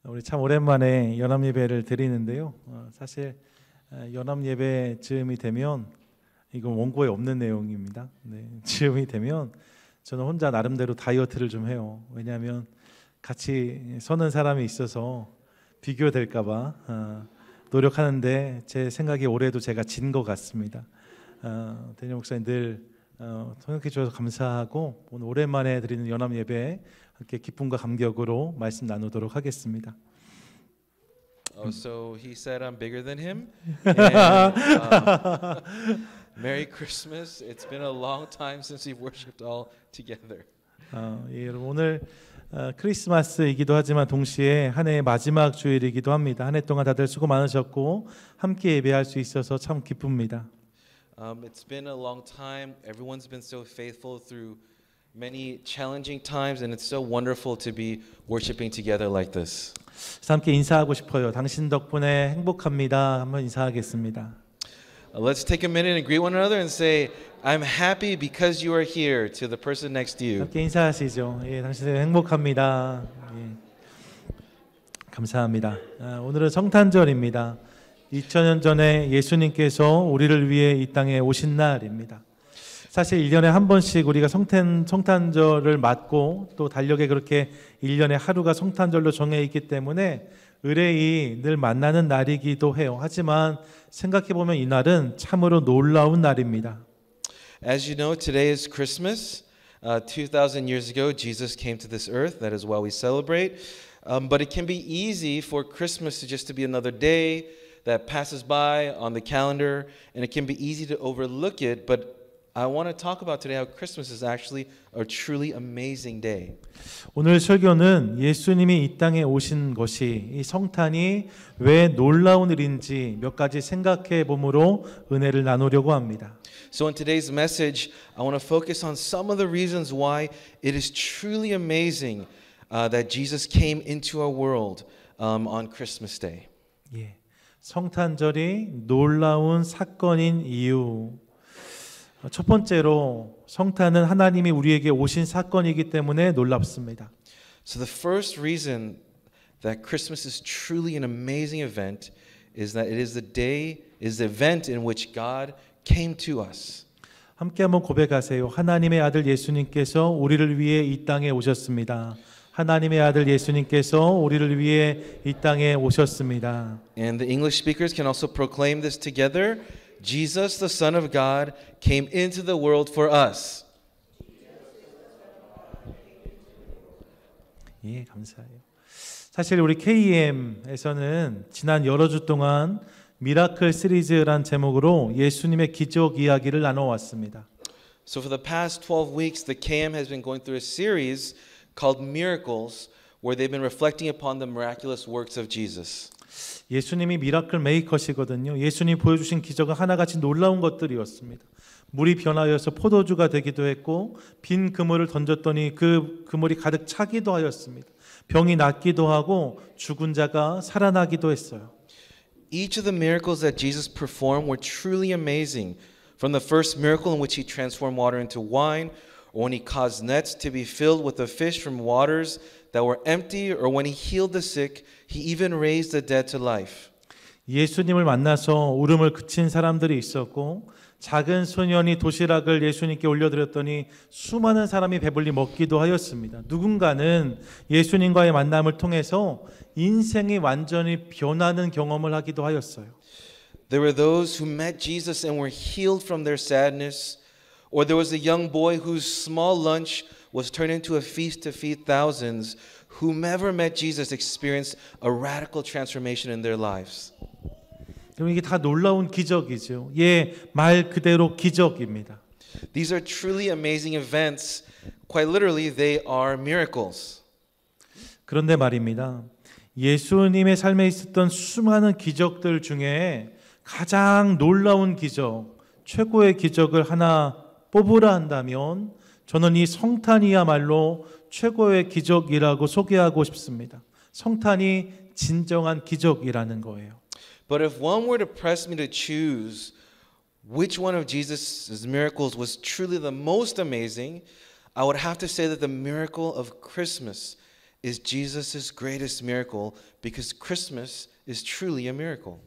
우리 참 오랜만에 연합 예배를 드리는데요. 사실 연합 예배 즈음이 되면 이건 원고에 없는 내용입니다. 네, 즈음이 되면 저는 혼자 나름대로 다이어트를 좀 해요. 왜냐하면 같이 서는 사람이 있어서 비교될까봐 노력하는데 제 생각에 올해도 제가 진 것 같습니다. 대녀 목사님 늘 통역해 주셔서 감사하고 오늘 오랜만에 드리는 연합 예배에 함께 기쁨과 감격으로 말씀 나누도록 하겠습니다. Oh, so he said I'm bigger than him. And, Merry Christmas. It's been a long time since we've worshipped all together. 예, 여러분 오늘 크리스마스이기도 하지만 동시에 한 해의 마지막 주일이기도 합니다. 한 해 동안 다들 수고 많으셨고 함께 예배할 수 있어서 참 기쁩니다. It's been a long time. Everyone's been so faithful through many challenging times, and it's so wonderful to be worshiping together like this. 함께 인사하고 싶어요. 당신 덕분에 행복합니다. 한번 인사하겠습니다. Let's take a minute and greet one another and say, I'm happy because you are here to the person next to you. 함께 인사하시죠. 예, 당신 행복합니다. 예. 감사합니다. 오늘은 성탄절입니다. 2000년 전에 예수님께서 우리를 위해 이 땅에 오신 날입니다. 사실 1년에 한 번씩 우리가 성탄절을 맞고 또 달력에 그렇게 1년에 하루가 성탄절로 정해 있기 때문에 의뢰이 늘 만나는 날이기도 해요. 하지만 생각해보면 이 날은 참으로 놀라운 날입니다. As you know, today is Christmas. 2,000 years ago, Jesus came to this earth. That is why we celebrate. But it can be easy for Christmas to just to be another day that passes by on the calendar, and it can be easy to overlook it. But I want to talk about today how Christmas is actually a truly amazing day. 오늘 설교는 예수님이 이 땅에 오신 것이 이 성탄이 왜 놀라운 일인지 몇 가지 생각해 봄으로 은혜를 나누려고 합니다. So in today's message, I want to focus on some of the reasons why it is truly amazing that Jesus came into our world on Christmas Day. 예, 성탄절이 놀라운 사건인 이유. 첫 번째로 성탄은 하나님이 우리에게 오신 사건이기 때문에 놀랍습니다. So the first reason that Christmas is truly an amazing event is that it is the event in which God came to us. 함께 한번 고백하세요. 하나님의 아들 예수님께서 우리를 위해 이 땅에 오셨습니다. 하나님의 아들 예수님께서 우리를 위해 이 땅에 오셨습니다. And the English speakers can also proclaim this together. Jesus, the Son of God, came into the world for us. 예, 감사해요. 사실 우리 KM에서는 지난 여러 주 동안 미라클 시리즈란 제목으로 예수님의 기적 이야기를 나눠왔습니다. So for the past 12 weeks, the KM has been going through a series called Miracles, where they've been reflecting upon the miraculous works of Jesus. 예수님이 미라클 메이커시거든요. 예수님이 보여주신 기적은 하나같이 놀라운 것들이었습니다. 물이 변하여서 포도주가 되기도 했고 빈 그물을 던졌더니 그 그물이 가득 차기도 하였습니다. 병이 낫기도 하고 죽은 자가 살아나기도 했어요. Each of the miracles that Jesus performed were truly amazing. From the first miracle in which he transformed water into wine, or when he caused nets to be filled with the fish from waters that were empty, or when he healed the sick, he even raised the dead to life. 예수님을 만나서 울음을 그친 사람들이 있었고 작은 소년이 도시락을 예수님께 올려드렸더니 수많은 사람이 배불리 먹기도 하였습니다. 누군가는 예수님과의 만남을 통해서 인생이 완전히 변하는 경험을 하기도 하였어요. There were those who met Jesus and were healed from their sadness, or there was a young boy whose small lunch was turned into a feast to feed thousands. Whomever met Jesus experienced a radical transformation in their lives. 그럼 이게 다 놀라운 기적이죠. 예, 말 그대로 기적입니다. These are truly amazing events. Quite literally, they are miracles. 그런데 말입니다. 예수님의 삶에 있었던 수많은 기적들 중에 가장 놀라운 기적, 최고의 기적을 하나 뽑으라 한다면 저는 이 성탄이야말로 최고의 기적이라고 소개하고 싶습니다. 성탄이 진정한 기적이라는 거예요. But if one were to press me to choose which one of Jesus' miracles was truly the most amazing, I would have to say that the miracle of Christmas is Jesus' greatest miracle because Christmas is truly a miracle.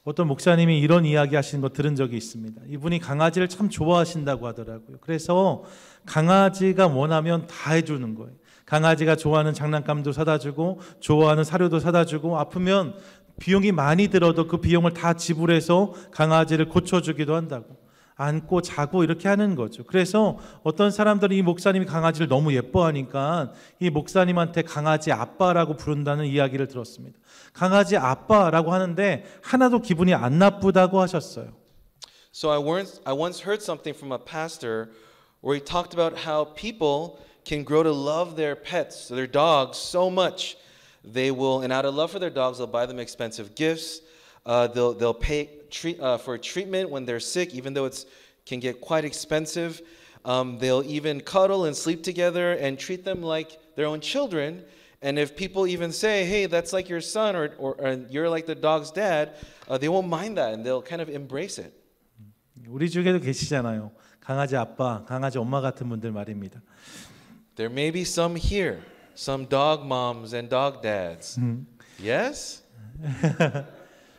어떤 목사님이 이런 이야기 하시는 거 들은 적이 있습니다. 이분이 강아지를 참 좋아하신다고 하더라고요. 그래서 강아지가 원하면 다 해주는 거예요. 강아지가 좋아하는 장난감도 사다 주고 좋아하는 사료도 사다 주고 아프면 비용이 많이 들어도 그 비용을 다 지불해서 강아지를 고쳐주기도 한다고. 안고 자고 이렇게 하는 거죠. 그래서 어떤 사람들은 이 목사님이 강아지를 너무 예뻐하니까 이 목사님한테 강아지 아빠라고 부른다는 이야기를 들었습니다. 강아지 아빠라고 하는데 하나도 기분이 안 나쁘다고 하셨어요. So I once heard something from a pastor where he talked about how people can grow to love their pets, their dogs, so much. They will, and out of love for their dogs, they'll buy them expensive gifts. They'll pay for treatment when they're sick, even though it can get quite expensive. They'll even cuddle and sleep together and treat them like their own children. And if people even say, "Hey, that's like your son," or "You're like the dog's dad," they won't mind that, and they'll kind of embrace it. 우리 중에도 계시잖아요. 강아지 아빠, 강아지 엄마 같은 분들 말입니다. There may be some here, some dog moms and dog dads. Yes?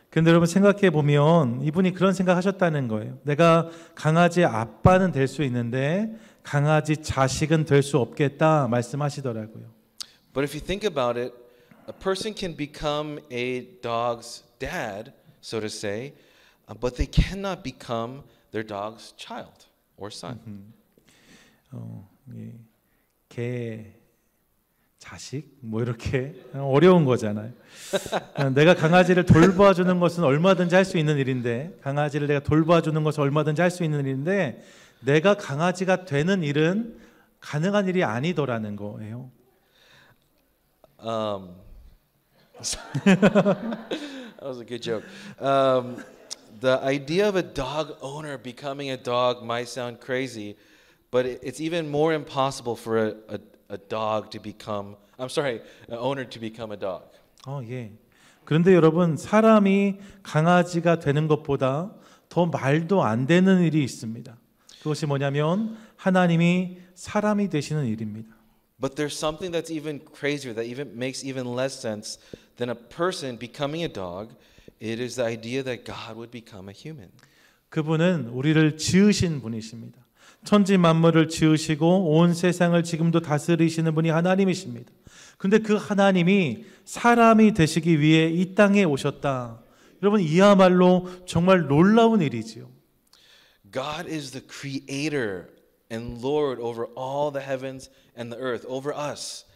근데 여러분 생각해 보면 이분이 그런 생각하셨다는 거예요. 내가 강아지 아빠는 될 수 있는데 강아지 자식은 될 수 없겠다 말씀하시더라고요. But if you think about it, a person can become a dog's dad, so to say, but they cannot become their dog's child or son. 예. 개 자식 뭐 이렇게 어려운 거잖아요. 내가 강아지를 돌봐주는 것은 얼마든지 할 수 있는 일인데 강아지를 내가 돌봐주는 것은 얼마든지 할 수 있는 일인데 내가 강아지가 되는 일은 가능한 일이 아니더라는 거예요. That was a good joke. The idea of a dog owner becoming a dog might sound crazy, but it's even more impossible for a dog to become, I'm sorry, an owner to become a dog. 예. 그런데 여러분 사람이 강아지가 되는 것보다 더 말도 안 되는 일이 있습니다. 그것이 뭐냐면 하나님이 사람이 되시는 일입니다. But there's something that's even crazier, that even makes even less sense than a person becoming a dog. It is the idea that God would become a human. 그분은 우리를 지으신 분이십니다. 천지 만물을 지으시고 온 세상을 지금도 다스리시는 분이 하나님이십니다. 근데 그 하나님이 사람이 되시기 위해 이 땅에 오셨다. 여러분 이야말로 정말 놀라운 일이지요. God is the creator and Lord over all the heavens and the earth, over us.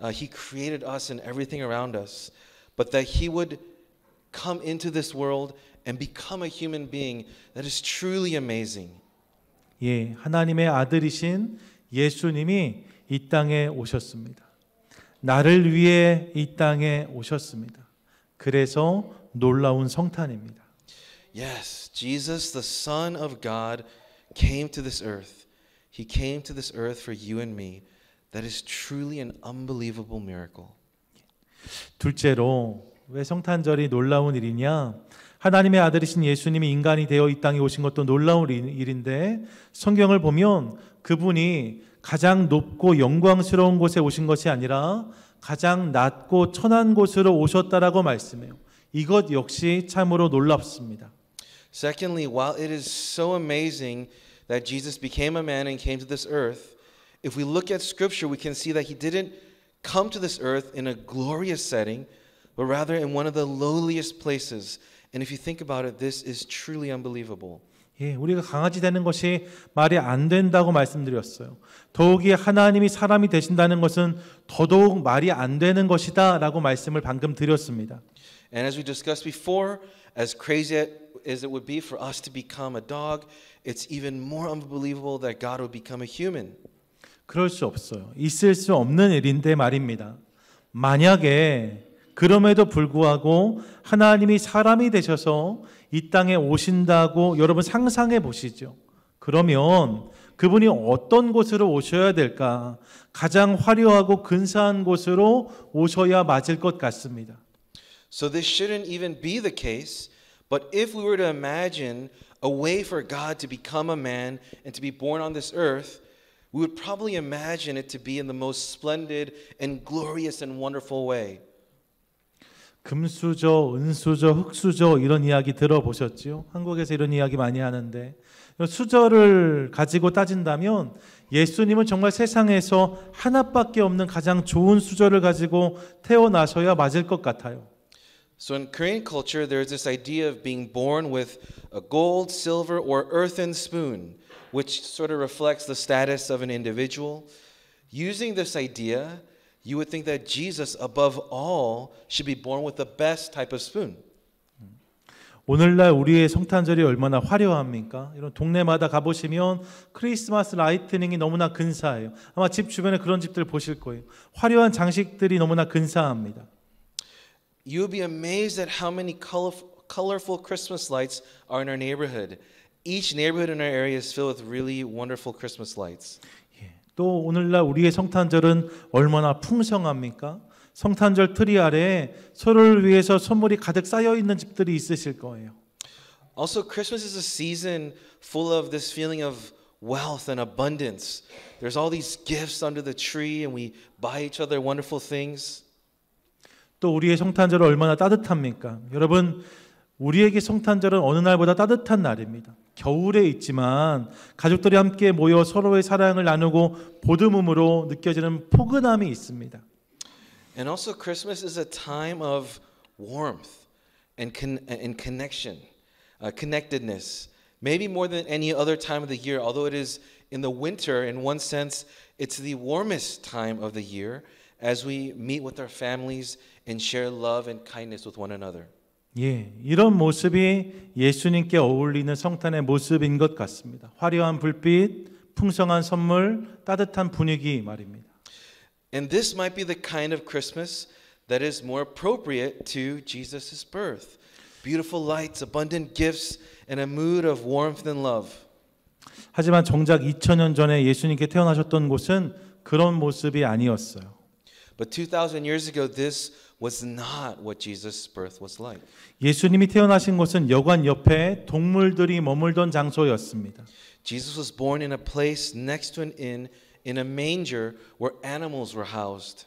He created us and everything around us. But that He would come into this world and become a human being, that is truly amazing. 예, 하나님의 아들이신 예수님이 이 땅에 오셨습니다. 나를 위해 이 땅에 오셨습니다. 그래서 놀라운 성탄입니다. Yes, Jesus, the Son of God, came to this earth. He came to this earth for you and me. That is truly an unbelievable miracle. 둘째로 왜 성탄절이 놀라운 일이냐? 하나님의 아들이신 예수님이 인간이 되어 이 땅에 오신 것도 놀라운 일인데 성경을 보면 그분이 가장 높고 영광스러운 곳에 오신 것이 아니라 가장 낮고 천한 곳으로 오셨다라고 말씀해요. 이것 역시 참으로 놀랍습니다. Secondly, while it is so amazing that Jesus became a man and came to this earth, if we look at Scripture, we can see that He didn't come to this earth in a glorious setting, but rather in one of the lowliest places. And if you think about it, this is truly unbelievable. 예, 우리가 강아지 되는 것이 말이 안 된다고 말씀드렸어요. 더욱이 하나님이 사람이 되신다는 것은 더더욱 말이 안 되는 것이다라고 말씀을 방금 드렸습니다. And as we discussed before, as crazy as it would be for us to become a dog, it's even more unbelievable that God would become a human. 그럴 수 없어요. 있을 수 없는 일인데 말입니다. 만약에 그럼에도 불구하고 하나님이 사람이 되셔서 이 땅에 오신다고 여러분 상상해 보시죠. 그러면 그분이 어떤 곳으로 오셔야 될까? 가장 화려하고 근사한 곳으로 오셔야 맞을 것 같습니다. So this shouldn't even be the case, but if we were to imagine a way for God to become a man and to be born on this earth, we would probably imagine it to be in the most splendid and glorious and wonderful way. 금수저, 은수저, 흑수저 이런 이야기 들어보셨죠? 한국에서 이런 이야기 많이 하는데 수저를 가지고 따진다면 예수님은 정말 세상에서 하나밖에 없는 가장 좋은 수저를 가지고 태어나셔야 맞을 것 같아요. So in Korean culture, there's this idea of being born with a gold, silver, or earthen spoon, which sort of reflects the status of an individual. Using this idea, you would think that Jesus, above all, should be born with the best type of spoon. 오늘날 우리의 성탄절이 얼마나 화려합니까? 이런 동네마다 가보시면 크리스마스 라이트닝이 너무나 근사해요. 아마 집 주변에 그런 집들 보실 거예요. 화려한 장식들이 너무나 근사합니다. You will be amazed at how many colorful Christmas lights are in our neighborhood. Each neighborhood in our area is filled with really wonderful Christmas lights. 또 오늘날 우리의 성탄절은 얼마나 풍성합니까? 성탄절 트리 아래에 서로를 위해서 선물이 가득 쌓여 있는 집들이 있으실 거예요. Also, Christmas is a season full of this feeling of wealth and abundance. There's all these gifts under the tree and we buy each other wonderful things. 또 우리의 성탄절은 얼마나 따뜻합니까? 여러분, 우리에게 성탄절은 어느 날보다 따뜻한 날입니다. 겨울에 있지만 가족들이 함께 모여 서로의 사랑을 나누고 보듬음으로 느껴지는 포근함이 있습니다. And also Christmas is a time of warmth and connection, connectedness. Maybe more than any other time of the year, although it is in the winter, in one sense, it's the warmest time of the year as we meet with our families and share love and kindness with one another. 예, 이런 모습이 예수님께 어울리는 성탄의 모습인 것 같습니다. 화려한 불빛, 풍성한 선물, 따뜻한 분위기 말입니다. And this might be the kind of Christmas that is more appropriate to Jesus' birth. Beautiful lights, abundant gifts, and a mood of warmth and love. 하지만 정작 2000년 전에 예수님께 태어나셨던 곳은 그런 모습이 아니었어요. But 2,000 years ago, this was not what Jesus' birth was like. 예수님이 태어나신 곳은 여관 옆에 동물들이 머물던 장소였습니다. Jesus was born in a place next to an inn in a manger where animals were housed.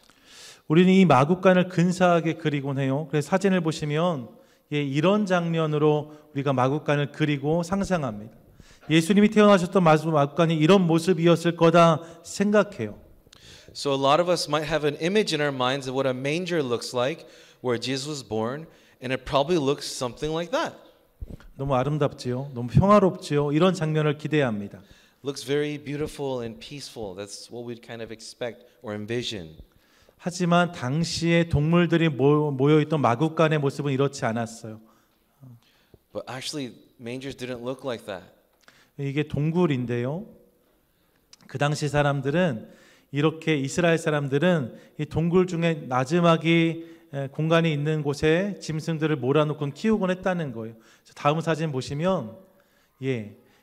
우리는 이 마구간을 근사하게 그리곤 해요. 그래서 사진을 보시면 이런 장면으로 우리가 마구간을 그리고 상상합니다. 예수님이 태어나셨던 마구간이 이런 모습이었을 거다 생각해요. So a lot of us might have an image in our minds of what a manger looks like where Jesus was born, and it probably looks something like that. 너무 아름답지요. 너무 평화롭지요. 이런 장면을 기대합니다. Looks very beautiful and peaceful. That's what we'd kind of expect or envision. 하지만 당시에 동물들이 모여 있던 마구간의 모습은 이렇지 않았어요. But actually, mangers didn't look like that. 이게 동굴인데요. 그 당시 사람들은 이렇게 이스라엘 사람들은 이 동굴 중에 나지막이 공간이 있는 곳에 짐승들을 몰아놓고 키우곤 했다는 거예요. 다음 사진 보시면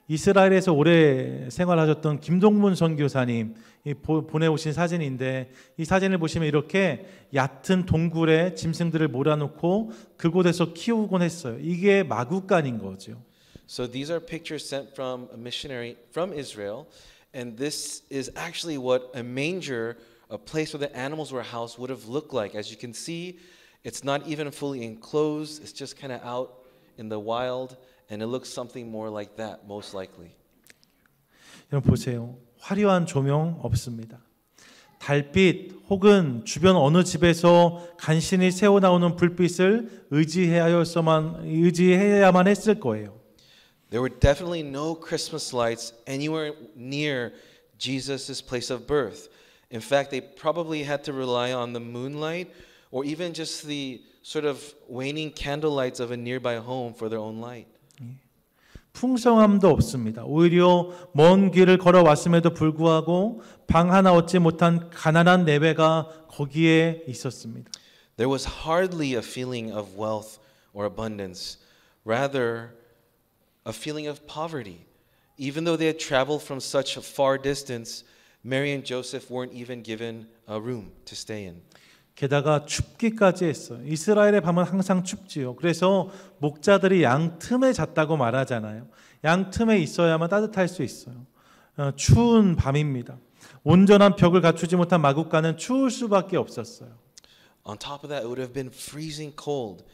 이스라엘에서 오래 생활하셨던 김동문 선교사님 보내오신 사진인데 이 사진을 보시면 이렇게 얕은 동굴에 짐승들을 몰아놓고 그곳에서 키우곤 했어요. 이게 마구간인 거죠. So these are pictures sent from a missionary from Israel, and this is actually what a manger, a place where the animals were housed, would have looked like. As you can see, it's not even fully enclosed. It's just kind of out in the wild, and it looks something more like that, most likely. 여러분 보세요. 화려한 조명 없습니다. 달빛 혹은 주변 어느 집에서 간신히 새어 나오는 불빛을 의지해야만 했을 거예요. There were definitely no Christmas lights anywhere near Jesus' place of birth. In fact, they probably had to rely on the moonlight or even just the sort of waning candle lights of a nearby home for their own light. 풍성함도 없습니다. 오히려 먼 길을 걸어왔음에도 불구하고 방 하나 얻지 못한 가난한 내외가 거기에 있었습니다. There was hardly a feeling of wealth or abundance. Rather, a feeling of poverty. Even though they had traveled from such a far distance, Mary and Joseph weren't even given a room to stay in. 게다가 춥기까지 했어요. 이스라엘의 밤은 항상 춥지요. 그래서 목자들이 양 틈에 잤다고 말하잖아요. 양 틈에 있어야만 따뜻할 수 있어요. 추운 밤입니다. 온전한 벽을 갖추지 못한 마국간은 추울 수밖에 없었어요. On top of that, it would have been freezing cold.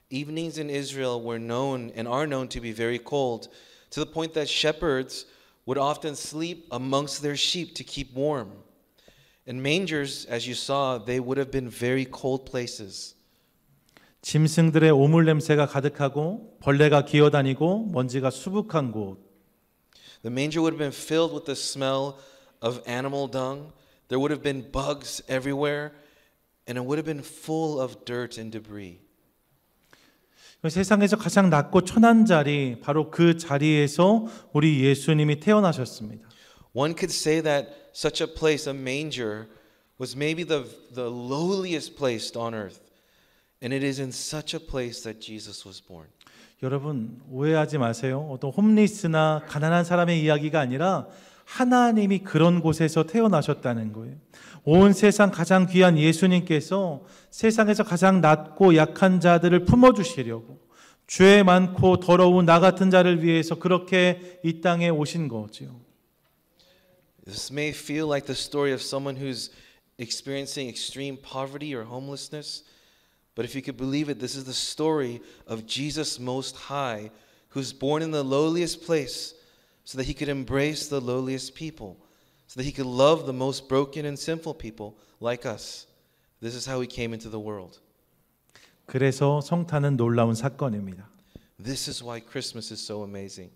Evenings in Israel were known and are known to be very cold, to the point that shepherds would often sleep amongst their sheep to keep warm. And mangers, as you saw, they would have been very cold places. 짐승들의 오물 냄새가 가득하고 벌레가 기어다니고 먼지가 수북한 곳. The manger would have been filled with the smell of animal dung. There would have been bugs everywhere, and it would have been full of dirt and debris. 세상에서 가장 낮고 천한 자리, 바로 그 자리에서 우리 예수님이 태어나셨습니다. One could say that such a place, a manger, was maybe the lowliest place on earth. And it is in such a place that Jesus was born. 여러분 오해하지 마세요. 어떤 홈리스나 가난한 사람의 이야기가 아니라 하나님이 그런 곳에서 태어나셨다는 거예요. 온 세상 가장 귀한 예수님께서 세상에서 가장 낮고 약한 자들을 품어주시려고 죄 많고 더러운 나 같은 자를 위해서 그렇게 이 땅에 오신 거죠. This may feel like the story of someone who's experiencing extreme poverty or homelessness. But if you could believe it, this is the story of Jesus Most High, who's born in the lowliest place so that he could embrace the lowliest people, so that he could love the most broken and sinful people like us. This is how he came into the world. 그래서 성탄은 놀라운 사건입니다. This is why Christmas is so amazing.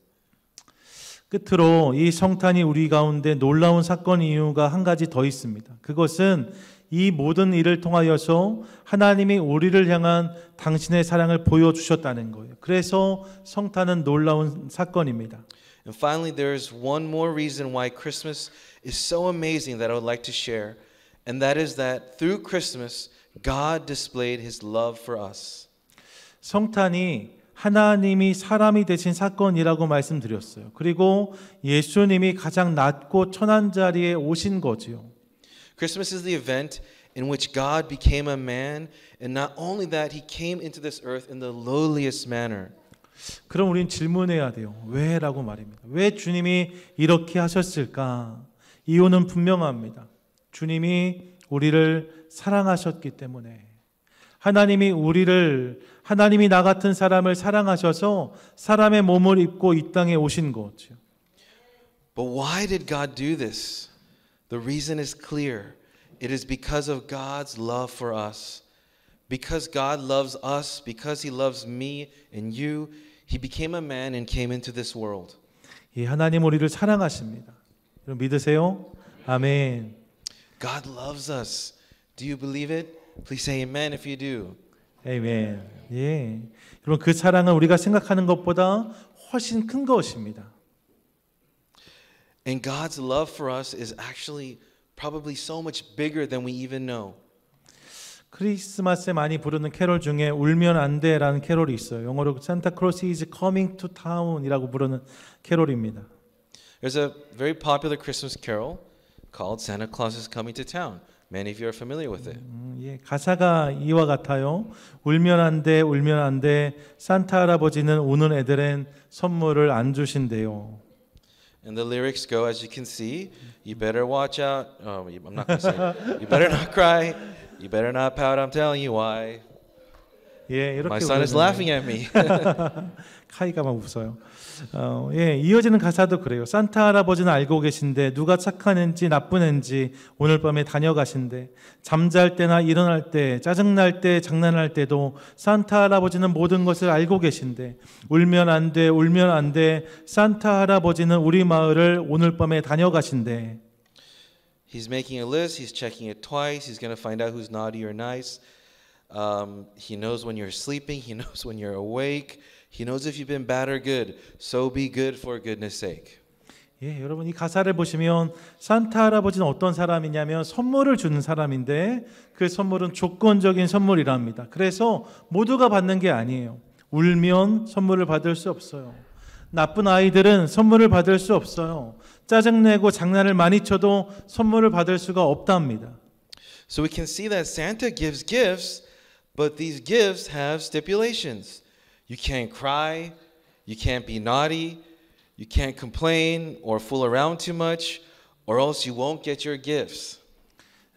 끝으로 이 성탄이 우리 가운데 놀라운 사건 이유가 한 가지 더 있습니다. 그것은 이 모든 일을 통하여서 하나님이 우리를 향한 당신의 사랑을 보여주셨다는 거예요. 그래서 성탄은 놀라운 사건입니다. And finally, there is one more reason why Christmas is so amazing that I would like to share, and that is that through Christmas, God displayed His love for us. 성탄이 하나님이 사람이 되신 사건이라고 말씀드렸어요. 그리고 예수님이 가장 낮고 천한 자리에 오신 거지요. Christmas is the event in which God became a man, and not only that, He came into this earth in the lowliest manner. 그럼 우린 질문해야 돼요. 왜? 라고 말입니다. 왜 주님이 이렇게 하셨을까? 이유는 분명합니다. 주님이 우리를 사랑하셨기 때문에. 하나님이 나 같은 사람을 사랑하셔서 사람의 몸을 입고 이 땅에 오신 거죠. But why did God do this? The reason is clear. It is because of God's love for us. Because God loves us, because He loves me and you, He became a man and came into this world. 이 하나님 우리를 사랑하십니다. 여러분 믿으세요? 아멘. God loves us. Do you believe it? Please say amen if you do. 아멘. 예. 여러분 그 사랑은 우리가 생각하는 것보다 훨씬 큰 것입니다. And God's love for us is actually probably so much bigger than we even know. 크리스마스에 많이 부르는 캐롤 중에 울면 안 돼라는 캐롤이 있어요. 영어로 Santa Claus is coming to town이라고 부르는 캐롤입니다. There's a very popular Christmas carol called Santa Claus is Coming to Town. Many of you are familiar with it. 예, 가사가 이와 같아요. 울면 안 돼, 울면 안 돼. 산타 할아버지는 우는 애들엔 선물을 안 주신대요. And the lyrics go, as you can see, you better watch out. Oh, I'm not going to say it. You better not cry. You better not pout. I'm telling you why. 예, 이렇게 My son is laughing at me. 카이가 막 웃어요. 예, 이어지는 가사도 그래요. 산타 할아버지는 알고 계신데 누가 착한 애인지 나쁜 애인지 오늘 밤에 다녀가신대. 잠잘 때나 일어날 때, 짜증날 때, 장난할 때도 산타 할아버지는 모든 것을 알고 계신데 울면 안 돼, 울면 안 돼. 산타 할아버지는 우리 마을을 오늘 밤에 다녀가신대. He's making a list. He's checking it twice. He's going to find out who's naughty or nice. He knows when you're sleeping. He knows when you're awake. He knows if you've been bad or good. So be good for goodness sake. 예, 여러분 이 가사를 보시면 산타 할아버지는 어떤 사람이냐면 선물을 주는 사람인데 그 선물은 조건적인 선물이랍니다. 그래서 모두가 받는 게 아니에요. 울면 선물을 받을 수 없어요. 나쁜 아이들은 선물을 받을 수 없어요. 짜증내고 장난을 많이 쳐도 선물을 받을 수가 없답니다. So we can see that Santa gives gifts, but these gifts have stipulations. You can't cry, you can't be naughty, you can't complain or fool around too much. or else you won't get your gifts.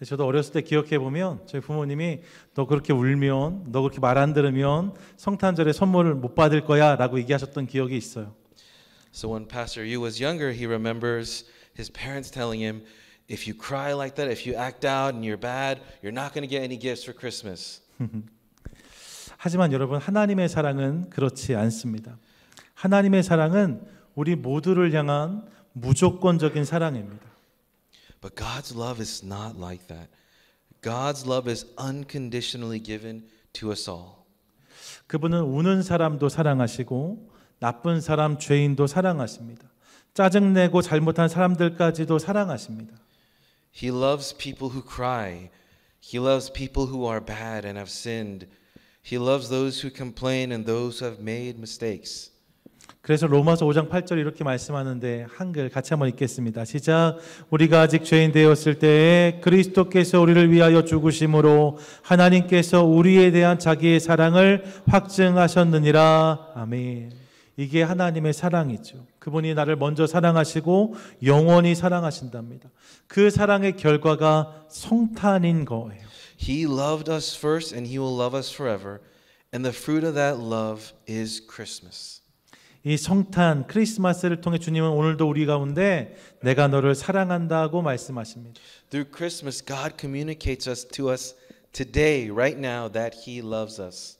저도 어렸을 때 기억해 보면 저희 부모님이 너 그렇게 울면, 너 그렇게 말 안 들으면 성탄절에 선물을 못 받을 거야라고 얘기하셨던 기억이 있어요. So when Pastor Yu was younger, he remembers his parents telling him, if you cry like that, if you act out and you're bad, you're not going to get any gifts for Christmas. 하지만 여러분, 하나님의 사랑은 그렇지 않습니다. 하나님의 사랑은 우리 모두를 향한 무조건적인 사랑입니다. But God's love is not like that. God's love is unconditionally given to us all. 그분은 우는 사람도 사랑하시고 나쁜 사람, 죄인도 사랑하십니다. 짜증내고 잘못한 사람들까지도 사랑하십니다. He loves people who cry. He loves people who are bad and have sinned. He loves those who complain and those who have made mistakes. 그래서 로마서 5장 8절 이렇게 말씀하는데 한글 같이 한번 읽겠습니다. 시작. 우리가 아직 죄인 되었을 때에 그리스도께서 우리를 위하여 죽으심으로 하나님께서 우리에 대한 자기의 사랑을 확증하셨느니라. 아멘. 이게 하나님의 사랑이죠. 그분이 나를 먼저 사랑하시고 영원히 사랑하신답니다. 그 사랑의 결과가 성탄인 거예요. He loved us first and he will love us forever. And the fruit of that love is Christmas. 이 성탄 크리스마스를 통해 주님은 오늘도 우리 가운데 내가 너를 사랑한다고 말씀하십니다. Through Christmas, God communicates to us today, right now, that He loves us.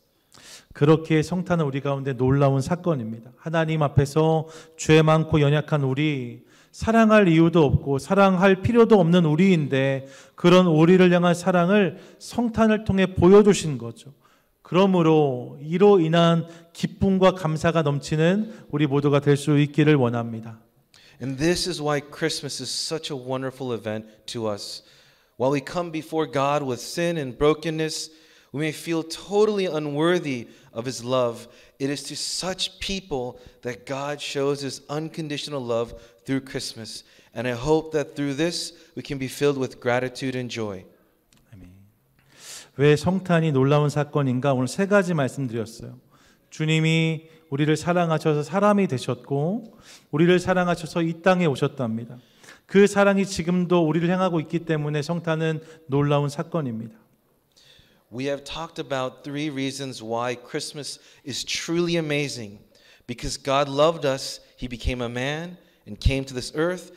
그렇게 성탄은 우리 가운데 놀라운 사건입니다. 하나님 앞에서 죄 많고 연약한 우리, 사랑할 이유도 없고 사랑할 필요도 없는 우리인데 그런 우리를 향한 사랑을 성탄을 통해 보여주신 거죠. 그러므로 이로 인한 기쁨과 감사가 넘치는 우리 모두가 될 수 있기를 원합니다. And this is why Christmas is such a wonderful event to us. While we come before God with sin and brokenness, we may feel totally unworthy of His love. It is to such people that God shows His unconditional love through Christmas. And I hope that through this we can be filled with gratitude and joy. 왜 성탄이 놀라운 사건인가? 오늘 세 가지 말씀드렸어요. 주님이 우리를 사랑하셔서 사람이 되셨고 우리를 사랑하셔서 이 땅에 오셨답니다. 그 사랑이 지금도 우리를 향하고 있기 때문에 성탄은 놀라운 사건입니다. We have talked about 3 reasons why Christmas is truly amazing. Because God loved us, He became a man and came to this earth.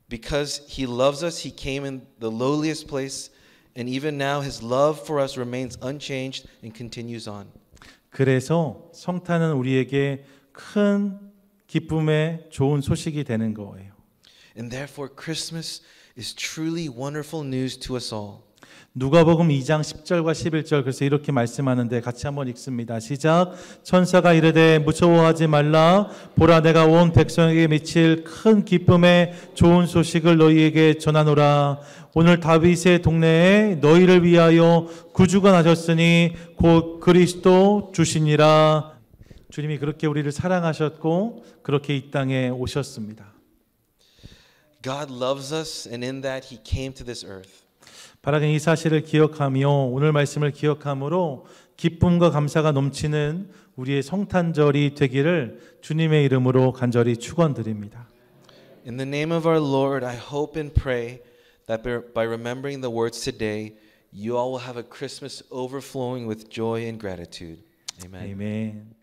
Because He loves us, He came in the lowliest place. And even now His love for us remains unchanged and continues on. 그래서 성탄은 우리에게 큰 기쁨의 좋은 소식이 되는 거예요. And therefore Christmas is truly wonderful news to us all. 누가복음 2장 10절과 11절 그래서 이렇게 말씀하는데 같이 한번 읽습니다. 시작. 천사가 이르되 무서워하지 말라. 보라 내가 온 백성에게 미칠 큰 기쁨의 좋은 소식을 너희에게 전하노라. 오늘 다윗의 동네에 너희를 위하여 구주가 나셨으니 곧 그리스도 주시니라. 주님이 그렇게 우리를 사랑하셨고 그렇게 이 땅에 오셨습니다. God loves us and in that He came to this earth. 바라긴 이 사실을 기억하며 오늘 말씀을 기억함으로 기쁨과 감사가 넘치는 우리의 성탄절이 되기를 주님의 이름으로 간절히 축원드립니다. In the name of our Lord, I hope and pray that by remembering the words today, you all will have a Christmas overflowing with joy and gratitude. Amen. 아멘.